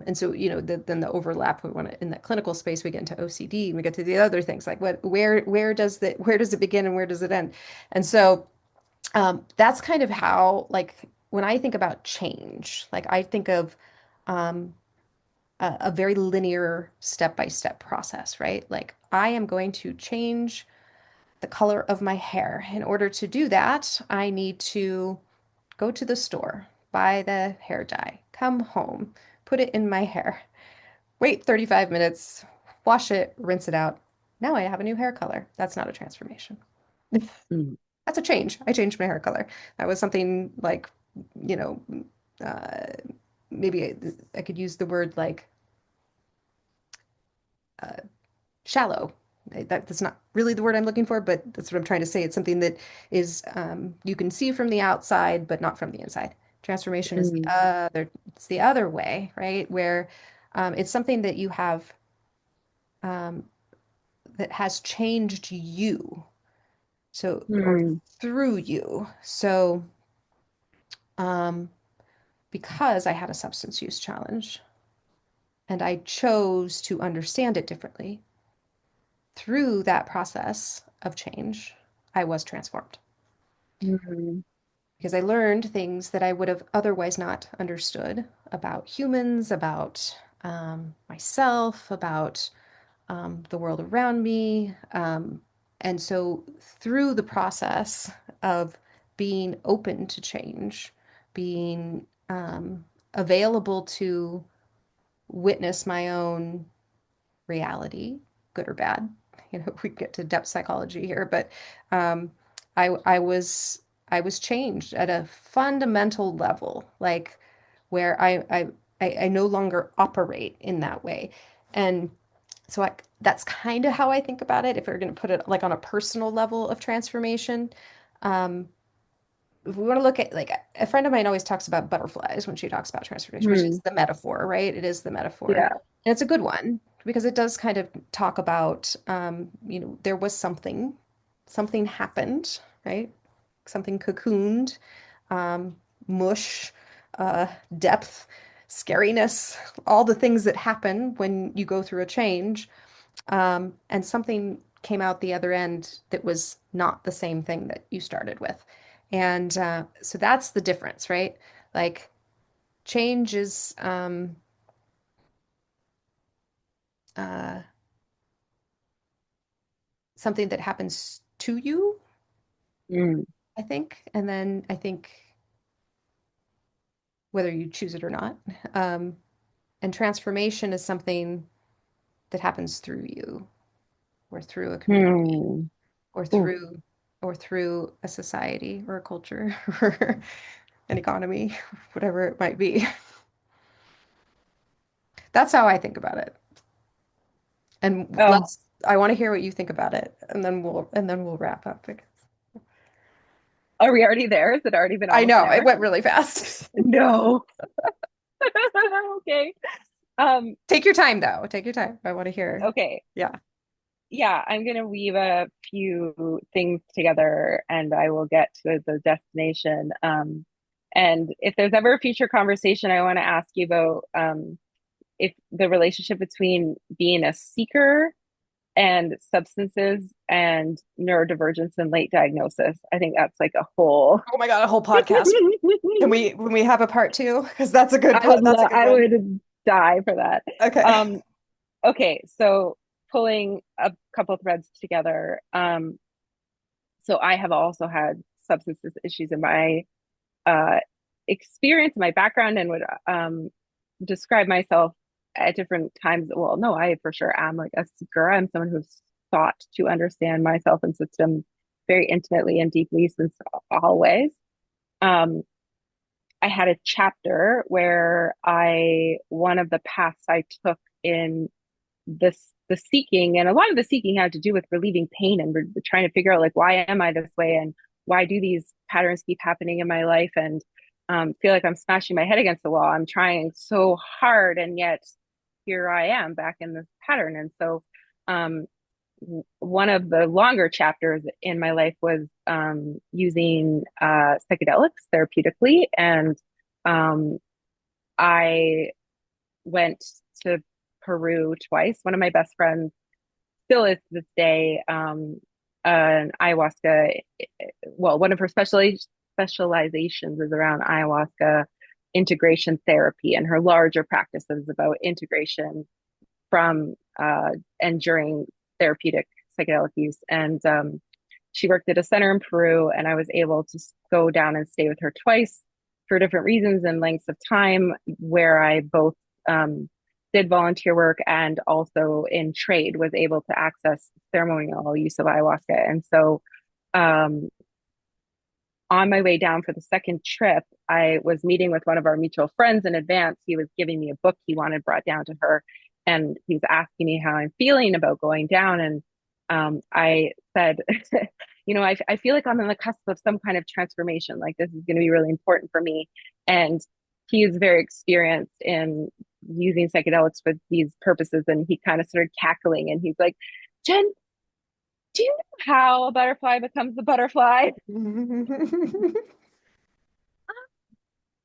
and so then the overlap we want to in that clinical space we get into OCD and we get to the other things like where does it begin and where does it end? And so that's kind of how, like, when I think about change, like I think of um, a very linear step-by-step process, right? Like I am going to change the color of my hair. In order to do that, I need to go to the store, buy the hair dye, come home, put it in my hair, wait 35 minutes, wash it, rinse it out. Now I have a new hair color. That's not a transformation. mm, That's a change. I changed my hair color. That was something like, you know, uh, maybe I could use the word like uh, shallow. That's not really the word I'm looking for, but that's what I'm trying to say. It's something that is you can see from the outside, but not from the inside. Transformation is mm, it's the other way, right? Where it's something that you have um, that has changed you. So, or mm, through you. So, um, because I had a substance use challenge and I chose to understand it differently, through that process of change, I was transformed mm, because I learned things that I would have otherwise not understood about humans, about myself, about the world around me. And so, through the process of being open to change, being available to witness my own reality, good or bad. We get to depth psychology here, but um, I was changed at a fundamental level, like where I no longer operate in that way, and so that's kind of how I think about it. If we're going to put it like on a personal level of transformation, um, if we want to look at, like, a friend of mine always talks about butterflies when she talks about transformation, which is mm. the metaphor, right? It is the metaphor. Yeah. And it's a good one because it does kind of talk about, there was something happened, right? Something cocooned, um, mush, uh, depth, scariness, all the things that happen when you go through a change. And something came out the other end that was not the same thing that you started with. And so that's the difference, right? Like, change is uh, something that happens to you, Mm, I think. And then I think whether you choose it or not. Um, and transformation is something that happens through you or through a community mm. or Ooh. through a society or a culture or an economy, whatever it might be. That's how I think about it. And Oh, I want to hear what you think about it, and then we'll wrap up because are we already there? Has it already been I almost an know it hour? went really fast. No. Okay. Um, Take your time though. Take your time. I want to hear. okay. Yeah. Yeah, I'm gonna weave a few things together and I will get to the destination. And if there's ever a future conversation, I want to ask you about if the relationship between being a seeker and substances and neurodivergence and late diagnosis. I think that's like a whole. Oh my God, a whole podcast. Can we when we have a part two? Because that's a good that's a good I one. would die for that. Okay. Um, okay, so pulling a couple threads together. So I have also had substance issues in my uh, experience, my background, and would describe myself at different times. Well, no, I for sure am like a seeker. I'm someone who's sought to understand myself and systems very intimately and deeply since always. Um, I had a chapter where one of the paths I took in the seeking, and a lot of the seeking had to do with relieving pain and trying to figure out like, why am I this way, and why do these patterns keep happening in my life, and feel like I'm smashing my head against the wall. I'm trying so hard, and yet here I am back in this pattern. And so um, one of the longer chapters in my life was using psychedelics therapeutically, and um, I went to Peru twice. One of my best friends still is to this day an ayahuasca. Well, one of her specializations is around ayahuasca integration therapy, and her larger practice is about integration from and during therapeutic psychedelic use. And she worked at a center in Peru, and I was able to go down and stay with her twice for different reasons and lengths of time, where I both did volunteer work and also in trade was able to access ceremonial use of ayahuasca. And so um, on my way down for the second trip, I was meeting with one of our mutual friends in advance. He was giving me a book he wanted brought down to her, and he was asking me how I'm feeling about going down. And I said, I feel like I'm on the cusp of some kind of transformation. Like, this is going to be really important for me. And he is very experienced in using psychedelics for these purposes. And he kind of started cackling, and he's like, Jen, do you know how a butterfly becomes a butterfly?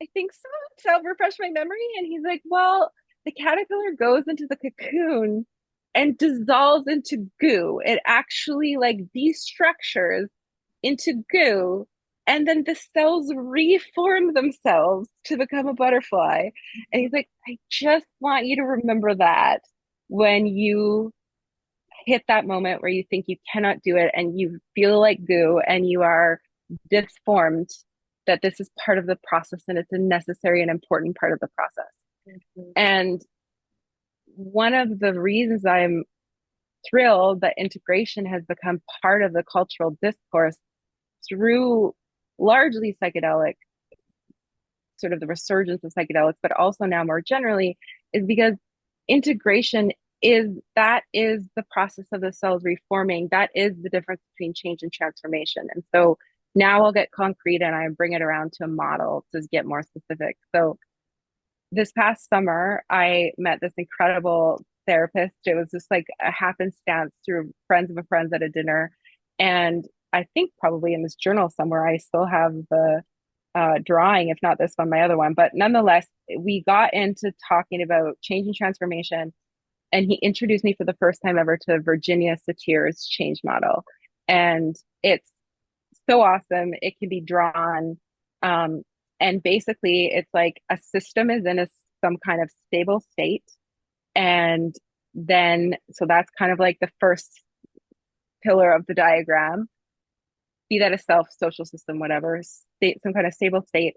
I think so. So refresh my memory. And he's like, well, the caterpillar goes into the cocoon and dissolves into goo. It actually like destructures into goo. And then the cells reform themselves to become a butterfly. And he's like, I just want you to remember that when you hit that moment where you think you cannot do it and you feel like goo and you are disformed, that this is part of the process and it's a necessary and important part of the process. Mm-hmm. And one of the reasons I'm thrilled that integration has become part of the cultural discourse through largely psychedelic, sort of the resurgence of psychedelics, but also now more generally, is because integration is the process of the cells reforming. That is the difference between change and transformation. And so now I'll get concrete and I bring it around to a model to get more specific. So this past summer, I met this incredible therapist. It was just like a happenstance through friends of a friends at a dinner. And I think probably in this journal somewhere, I still have the drawing, if not this one, my other one. But nonetheless, we got into talking about change and transformation. And he introduced me for the first time ever to Virginia Satir's change model. And it's so awesome. It can be drawn. Um, and basically, it's like a system is in some kind of stable state. And then, so that's kind of like the first pillar of the diagram, be that a self, social system, whatever, state, some kind of stable state.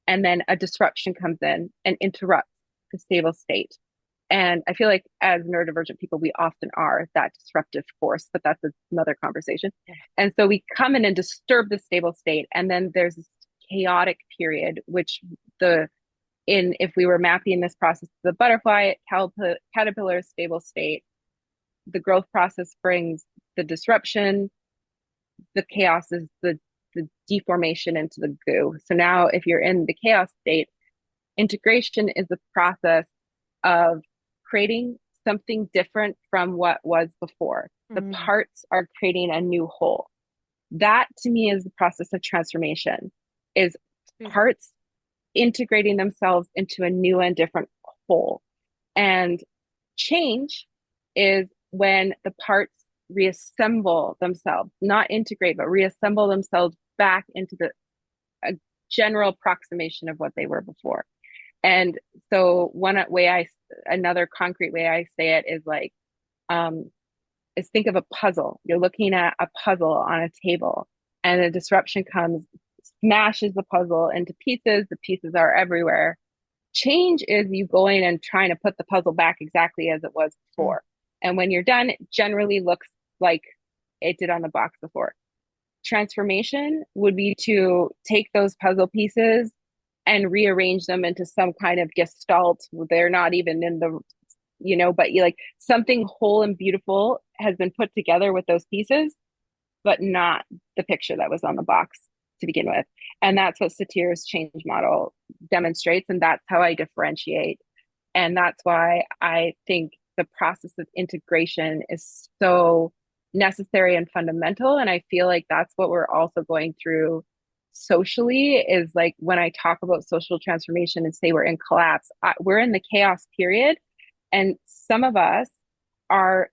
And then a disruption comes in and interrupts the stable state. And I feel like as neurodivergent people, we often are that disruptive force, but that's another conversation. And so we come in and disturb the stable state. And then there's this chaotic period, which if we were mapping this process to the butterfly, caterpillar stable state, the growth process brings the disruption, the chaos is the deformation into the goo. So now if you're in the chaos state, integration is the process of creating something different from what was before. The parts are creating a new whole. That to me is the process of transformation, is parts integrating themselves into a new and different whole. And change is when the parts reassemble themselves, not integrate, but reassemble themselves back into a general approximation of what they were before. And so another concrete way I say it is like, um, is think of a puzzle. You're looking at a puzzle on a table, and a disruption comes, smashes the puzzle into pieces. The pieces are everywhere. Change is you going and trying to put the puzzle back exactly as it was Mm. before. And when you're done, it generally looks like it did on the box before. Transformation would be to take those puzzle pieces and rearrange them into some kind of gestalt. They're not even in the, but you like something whole and beautiful has been put together with those pieces, but not the picture that was on the box to begin with. And that's what Satir's change model demonstrates. And that's how I differentiate. And that's why I think the process of integration is so necessary and fundamental. And I feel like that's what we're also going through socially is like when I talk about social transformation and say we're in collapse, we're in the chaos period. And some of us are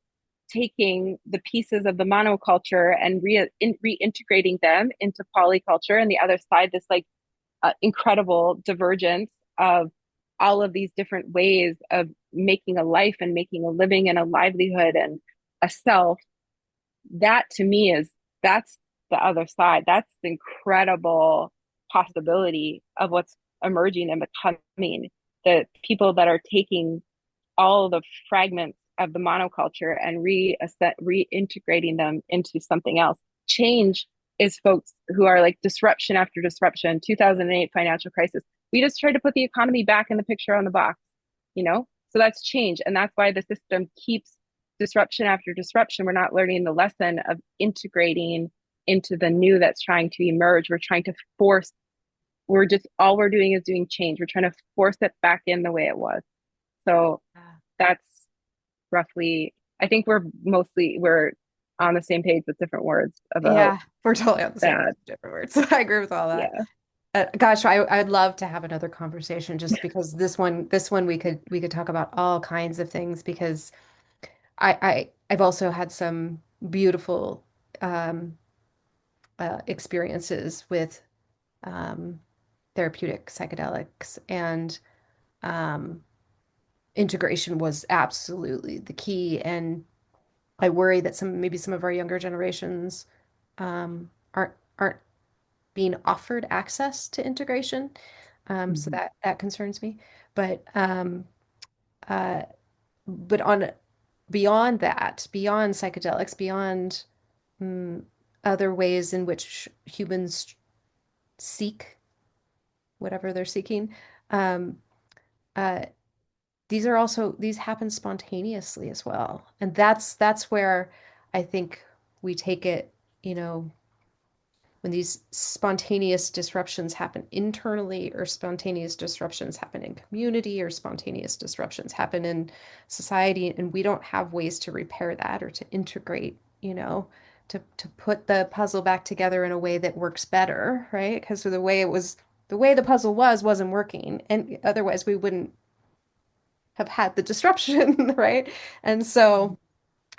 taking the pieces of the monoculture and reintegrating them into polyculture, and the other side, this like incredible divergence of all of these different ways of making a life and making a living and a livelihood and a self. That to me is that's the other side. That's the incredible possibility of what's emerging and becoming. The people that are taking all the fragments of the monoculture and reintegrating them into something else. Change is folks who are like disruption after disruption, 2008 financial crisis. We just tried to put the economy back in the picture on the box, you know? So that's change. And that's why the system keeps disruption after disruption. We're not learning the lesson of integrating into the new that's trying to emerge. We're trying to force, we're just, all we're doing is doing change. We're trying to force it back in the way it was. So that's roughly, I think we're on the same page with different words about Yeah, we're totally on the same page that. with different words. I agree with all that. Yeah. Gosh, I'd love to have another conversation just because this one we could talk about all kinds of things because I've also had some beautiful um, experiences with um, therapeutic psychedelics and um, integration was absolutely the key. And I worry that maybe some of our younger generations aren't being offered access to integration. So Mhm. that concerns me. But uh, but on beyond that, beyond psychedelics, beyond mm, other ways in which humans seek whatever they're seeking, um, uh, these happen spontaneously as well, and that's where I think we take it, you know, when these spontaneous disruptions happen internally, or spontaneous disruptions happen in community, or spontaneous disruptions happen in society, and we don't have ways to repair that or to integrate, to put the puzzle back together in a way that works better, right? Because the way the puzzle wasn't working, and otherwise we wouldn't have had the disruption, right? And so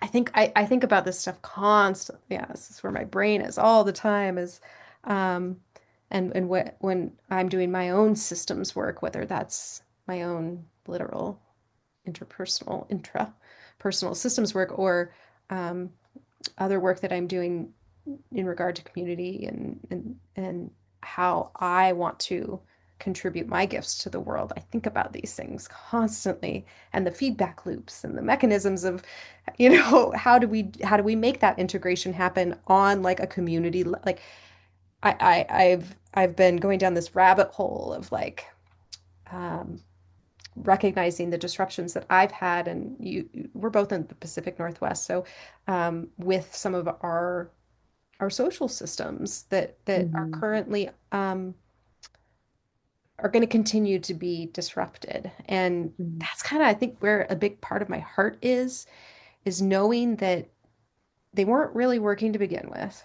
I think about this stuff constantly. Yeah, this is where my brain is all the time is um when I'm doing my own systems work, whether that's my own literal intrapersonal systems work or um other work that I'm doing in regard to community and how I want to contribute my gifts to the world. I think about these things constantly and the feedback loops and the mechanisms of, how do we make that integration happen on like a community like I've been going down this rabbit hole of like um recognizing the disruptions that I've had, and we're both in the Pacific Northwest, so with some of our social systems that are Mhm. currently are going to continue to be disrupted. And Mhm. that's kind of, I think, where a big part of my heart is knowing that they weren't really working to begin with.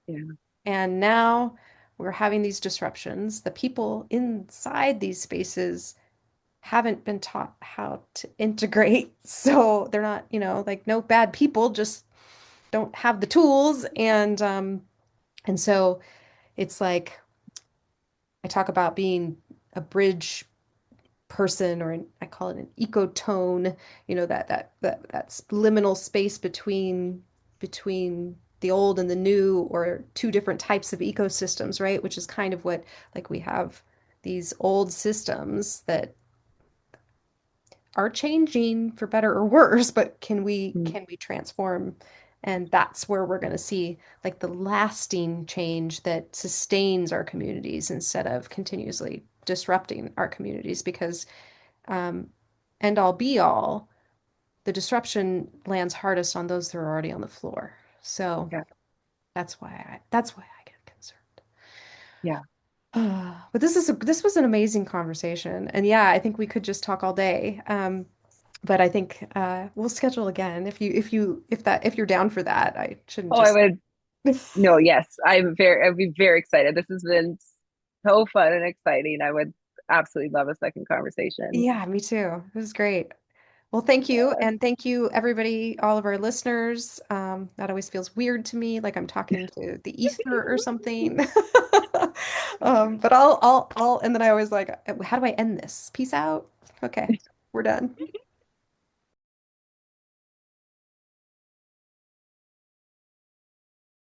Yeah. And now we're having these disruptions. The people inside these spaces haven't been taught how to integrate. So they're not, like no bad people, just don't have the tools. And so it's like I talk about being a bridge person, or I call it an ecotone, that liminal space between the old and the new, or two different types of ecosystems, right? Which is kind of what, like, we have these old systems that are changing for better or worse, but Mm. can we transform? And that's where we're going to see like the lasting change that sustains our communities instead of continuously disrupting our communities. Because um, end all be all, the disruption lands hardest on those that are already on the floor. So Yeah. that's why I get concerned. Yeah. But this was an amazing conversation, and yeah, I think we could just talk all day. But I think we'll schedule again if you're down for that. I shouldn't Oh, I just. would. No, yes, I'd be very excited. This has been so fun and exciting. I would absolutely love a second conversation. Yeah, me too. It was great. Well, thank you, Yeah. and thank you everybody, all of our listeners. That always feels weird to me, like I'm talking to the ether or something. But and then I always like, how do I end this? Peace out. Okay, we're done.